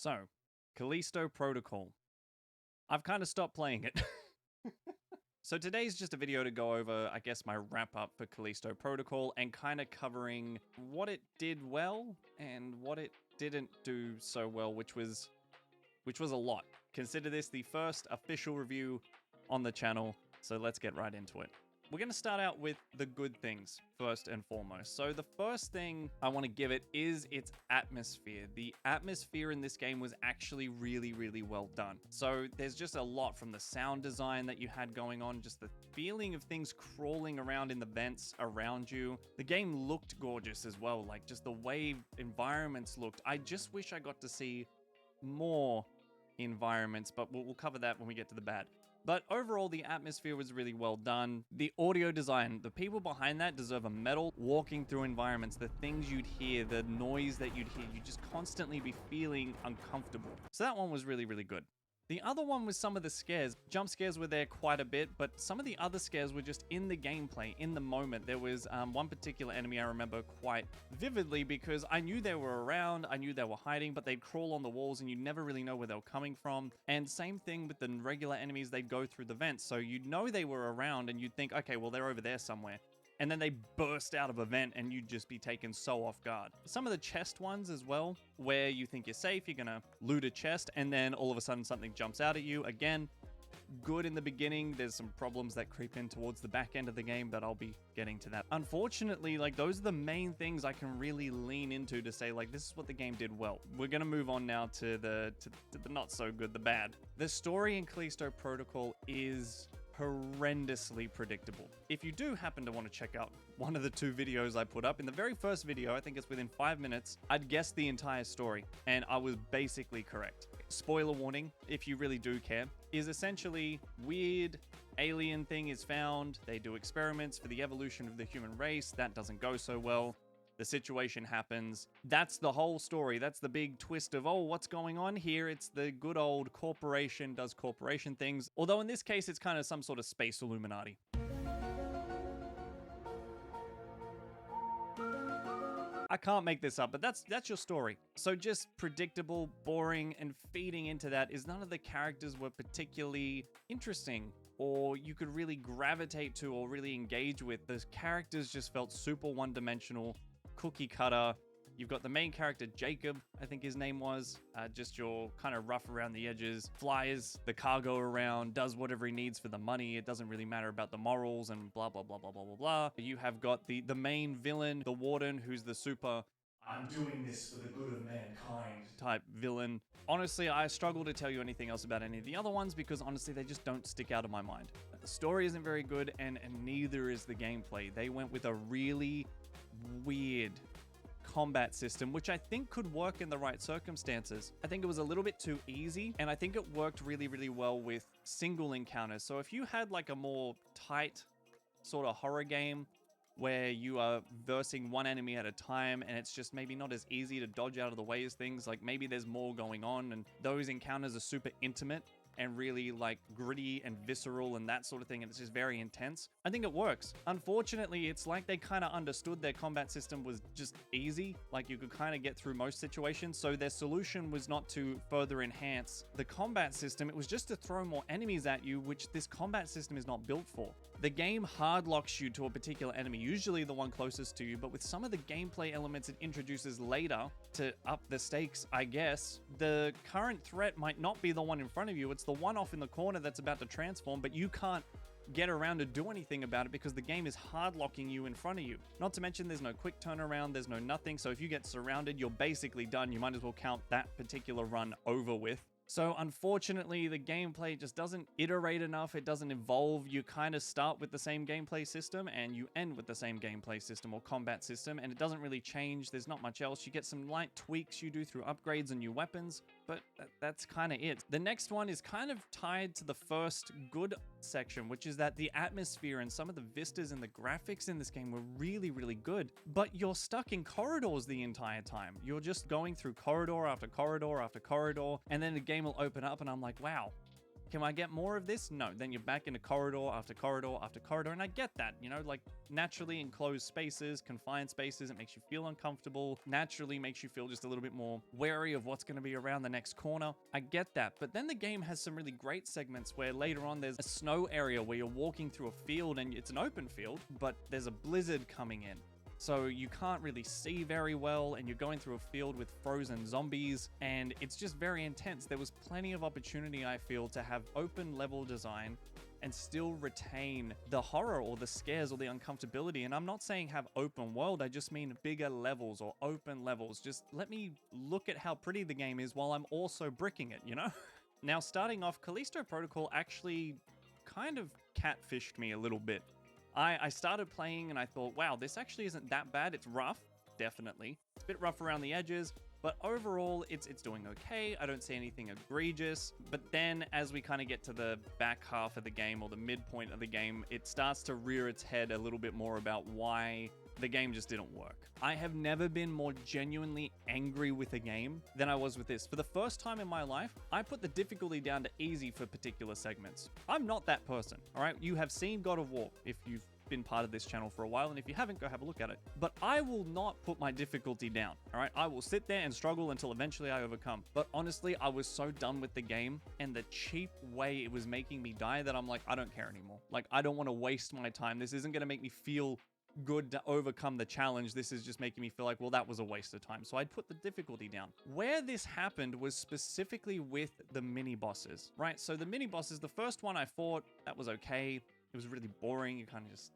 So, Callisto Protocol. I've kind of stopped playing it. So today's just a video to go over, I guess, my wrap up for Callisto Protocol and kind of covering what it did well and what it didn't do so well, which was a lot. Consider this the first official review on the channel, so let's get right into it. We're going to start out with the good things first and foremost. So the first thing I want to give it is its atmosphere. The atmosphere in this game was actually really well done. So there's just a lot from the sound design that you had going on, just the feeling of things crawling around in the vents around you. The game looked gorgeous as well, like just the way environments looked. I just wish I got to see more environments, but we'll cover that when we get to the bad. But overall, the atmosphere was really well done. The audio design, the people behind that deserve a medal. Walking through environments, the things you'd hear, the noise that you'd hear, you'd just constantly be feeling uncomfortable. So that one was really good. The other one was some of the scares. Jump scares were there quite a bit, but some of the other scares were just in the gameplay, in the moment. There was one particular enemy I remember quite vividly because I knew they were around, I knew they were hiding, but they'd crawl on the walls and you never really know where they were coming from. And same thing with the regular enemies, they'd go through the vents. So you'd know they were around and you'd think, okay, well, they're over there somewhere. And then they burst out of a vent and you'd just be taken so off guard. Some of the chest ones as well, where you think you're safe, you're gonna loot a chest, and then all of a sudden something jumps out at you. Again, good in the beginning. There's some problems that creep in towards the back end of the game, but I'll be getting to that. Unfortunately, like, those are the main things I can really lean into to say, like, this is what the game did well. We're gonna move on now to the not so good, the bad. The story in Callisto Protocol is horrendously predictable. If you do happen to want to check out one of the two videos I put up, in the very first video, I think it's within 5 minutes, I'd guessed the entire story, and I was basically correct. Spoiler warning, if you really do care, is essentially weird alien thing is found, they do experiments for the evolution of the human race, that doesn't go so well. The situation happens. That's the whole story. That's the big twist of, oh, what's going on here? It's the good old corporation does corporation things. Although in this case, it's kind of some sort of space Illuminati. I can't make this up, but that's your story. So just predictable, boring, and feeding into that is none of the characters were particularly interesting or you could really gravitate to or really engage with. Those characters just felt super one-dimensional, cookie cutter. You've got the main character, Jacob, I think his name was, just your kind of rough around the edges, flies the cargo around, does whatever he needs for the money. It doesn't really matter about the morals and blah, blah, blah, blah, blah, blah, blah. You have got the main villain, the warden, who's the super, I'm doing this for the good of mankind type villain. Honestly, I struggle to tell you anything else about any of the other ones because honestly, they just don't stick out of my mind. The story isn't very good and neither is the gameplay. They went with a really weird combat system, which I think could work in the right circumstances. I think it was a little bit too easy, and I think it worked really well with single encounters. So if you had like a more tight sort of horror game where you are versing one enemy at a time and it's just maybe not as easy to dodge out of the way as things, like maybe there's more going on and those encounters are super intimate and really like gritty and visceral and that sort of thing, and it's just very intense, I think it works. Unfortunately, it's like they kind of understood their combat system was just easy, like you could kind of get through most situations, so their solution was not to further enhance the combat system, it was just to throw more enemies at you, which this combat system is not built for. The game hard locks you to a particular enemy, usually the one closest to you, but with some of the gameplay elements it introduces later to up the stakes, I guess, the current threat might not be the one in front of you, it's the one off in the corner that's about to transform, but you can't get around to do anything about it because the game is hard locking you in front of you. Not to mention there's no quick turnaround, there's no nothing, so if you get surrounded, you're basically done. You might as well count that particular run over with. So unfortunately, the gameplay just doesn't iterate enough, it doesn't evolve. You kind of start with the same gameplay system and you end with the same gameplay system or combat system, and it doesn't really change. There's not much else. You get some light tweaks you do through upgrades and new weapons, but that's kind of it. The next one is kind of tied to the first good section, which is that the atmosphere and some of the vistas and the graphics in this game were really good, but you're stuck in corridors the entire time. You're just going through corridor after corridor after corridor, and then the game will open up and I'm like, wow, Can I get more of this? No. Then you're back into corridor after corridor after corridor, and I get that, you know, like naturally enclosed spaces, confined spaces, it makes you feel uncomfortable, naturally makes you feel just a little bit more wary of what's going to be around the next corner. I get that, but then the game has some really great segments where later on there's a snow area where you're walking through a field and it's an open field, but there's a blizzard coming in. So you can't really see very well, and you're going through a field with frozen zombies, and it's just very intense. There was plenty of opportunity, I feel, to have open level design and still retain the horror or the scares or the uncomfortability. And I'm not saying have open world, I just mean bigger levels or open levels. Just let me look at how pretty the game is while I'm also bricking it, you know? Now, starting off, Callisto Protocol actually kind of catfished me a little bit. I started playing and I thought, wow, this actually isn't that bad. It's rough, definitely. It's a bit rough around the edges, but overall, it's doing okay. I don't see anything egregious. But then as we kind of get to the back half of the game or the midpoint of the game, it starts to rear its head a little bit more about why the game just didn't work. I have never been more genuinely angry with a game than I was with this. For the first time in my life, I put the difficulty down to easy for particular segments. I'm not that person, all right? You have seen God of War if you've been part of this channel for a while, and if you haven't, go have a look at it. But I will not put my difficulty down, all right? I will sit there and struggle until eventually I overcome. But honestly, I was so done with the game and the cheap way it was making me die that I'm like, I don't care anymore. Like, I don't want to waste my time. This isn't going to make me feel good to overcome the challenge. This is just making me feel like, well, that was a waste of time. So I'd put the difficulty down. Where this happened was specifically with the mini bosses, right? So the mini bosses, the first one I fought, that was okay. It was really boring. You kind of just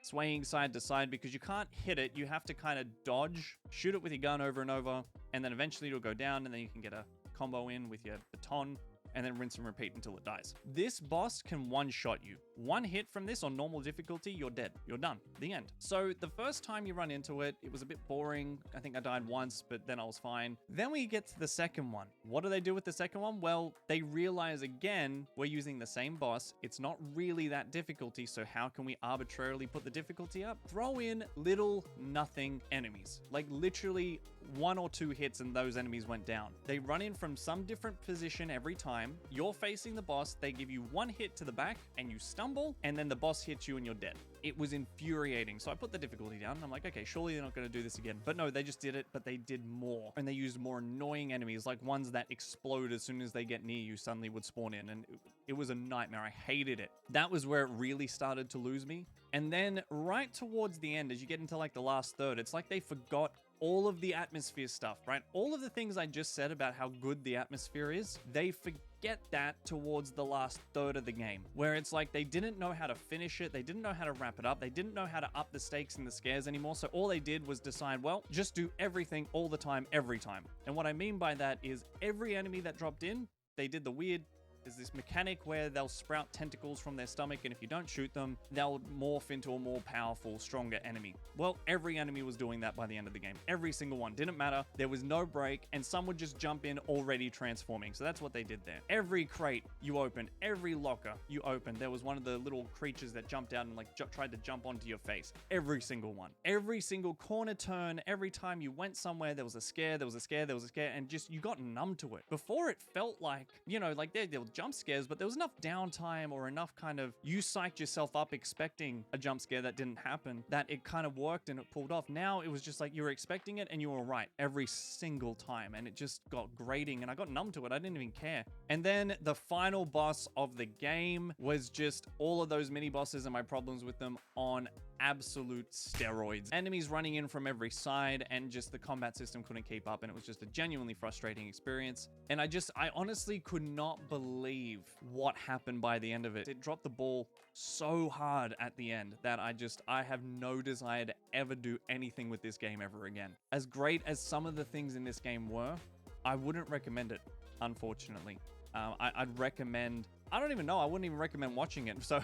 swaying side to side because you can't hit it. You have to kind of dodge, shoot it with your gun over and over, and then eventually it'll go down, and then you can get a combo in with your baton, and then rinse and repeat until it dies. This boss can one-shot you. One hit from this on normal difficulty, you're dead. You're done. The end. So the first time you run into it, it was a bit boring. I think I died once, but then I was fine. Then we get to the second one. What do they do with the second one? Well, they realize again, we're using the same boss. It's not really that difficulty, so how can we arbitrarily put the difficulty up? Throw in little nothing enemies. Like literally 1 or 2 hits and those enemies went down. They run in from some different position every time. You're facing the boss. They give you 1 hit to the back and you stumble, and then the boss hits you and you're dead. It was infuriating. So I put the difficulty down and I'm like, okay, surely they're not going to do this again. But no, they just did it, but they did more. And they used more annoying enemies, like ones that explode as soon as they get near you, suddenly would spawn in. And it was a nightmare. I hated it. That was where it really started to lose me. And then right towards the end, as you get into like the last third, it's like they forgot all of the atmosphere stuff, right? All of the things I just said about how good the atmosphere is, they forget that towards the last third of the game, where it's like they didn't know how to finish it, they didn't know how to wrap it up, they didn't know how to up the stakes and the scares anymore, so all they did was decide, well, just do everything all the time, every time. And what I mean by that is every enemy that dropped in, they did the weird, there's this mechanic where they'll sprout tentacles from their stomach, and if you don't shoot them, they'll morph into a more powerful, stronger enemy. Well, every enemy was doing that by the end of the game. Every single one. Didn't matter. There was no break, and some would just jump in already transforming. So that's what they did there. Every crate you opened, every locker you opened, there was one of the little creatures that jumped out and like tried to jump onto your face. Every single one. Every single corner turn, every time you went somewhere, there was a scare, there was a scare, there was a scare, and just you got numb to it. Before it felt like, you know, like there were jump scares, but there was enough downtime or enough kind of, you psyched yourself up expecting a jump scare that didn't happen, that it kind of worked and it pulled off. Now it was just like you were expecting it and you were right every single time, and it just got grating and I got numb to it. I didn't even care. And then the final boss of the game was just all of those mini bosses and my problems with them on absolute steroids. Enemies running in from every side, and just the combat system couldn't keep up, and it was just a genuinely frustrating experience. And I honestly could not believe what happened by the end of it. It dropped the ball so hard at the end that I have no desire to ever do anything with this game ever again. As great as some of the things in this game were, I wouldn't recommend it, unfortunately. I'd recommend, I don't even know, I wouldn't even recommend watching it. So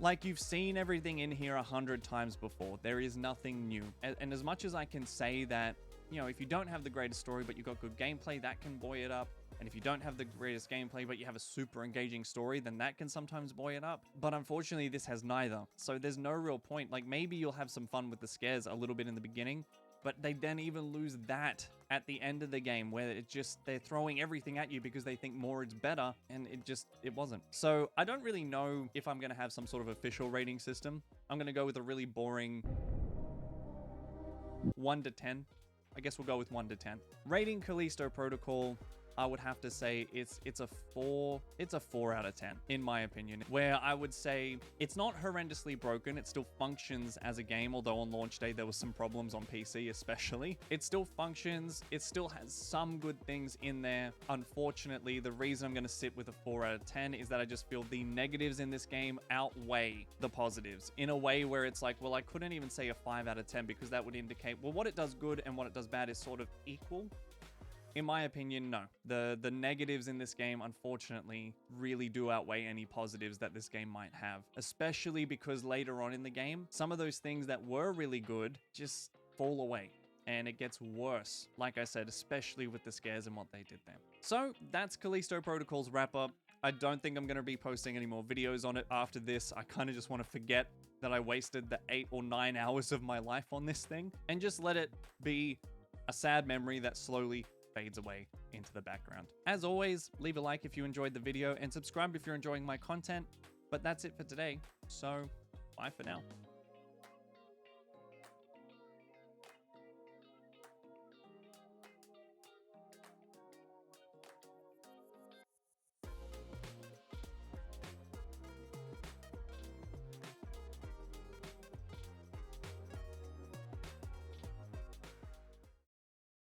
like, you've seen everything in here 100 times before. There is nothing new. And as much as I can say that, you know, if you don't have the greatest story, but you've got good gameplay, that can buoy it up. And if you don't have the greatest gameplay, but you have a super engaging story, then that can sometimes buoy it up. But unfortunately, this has neither. So there's no real point. Like, maybe you'll have some fun with the scares a little bit in the beginning, but they then even lose that at the end of the game, where they're throwing everything at you because they think more is better, and it wasn't. So I don't really know if I'm gonna have some sort of official rating system. I'm gonna go with a really boring 1 to 10. I guess we'll go with 1 to 10. Rating Callisto Protocol, I would have to say it's a 4 out of 10 in my opinion, where I would say it's not horrendously broken. It still functions as a game, although on launch day there was some problems on PC especially. It still functions. It still has some good things in there. Unfortunately, the reason I'm going to sit with a 4 out of 10 is that I just feel the negatives in this game outweigh the positives in a way where it's like, well, I couldn't even say a 5 out of 10 because that would indicate, well, what it does good and what it does bad is sort of equal. In my opinion, no. The negatives in this game, unfortunately, really do outweigh any positives that this game might have, especially because later on in the game, some of those things that were really good just fall away. And it gets worse, like I said, especially with the scares and what they did there. So that's Callisto Protocol's wrap up. I don't think I'm going to be posting any more videos on it after this. I kind of just want to forget that I wasted the 8 or 9 hours of my life on this thing and just let it be a sad memory that slowly fades away into the background. As always, leave a like if you enjoyed the video and subscribe if you're enjoying my content. But that's it for today, so bye for now.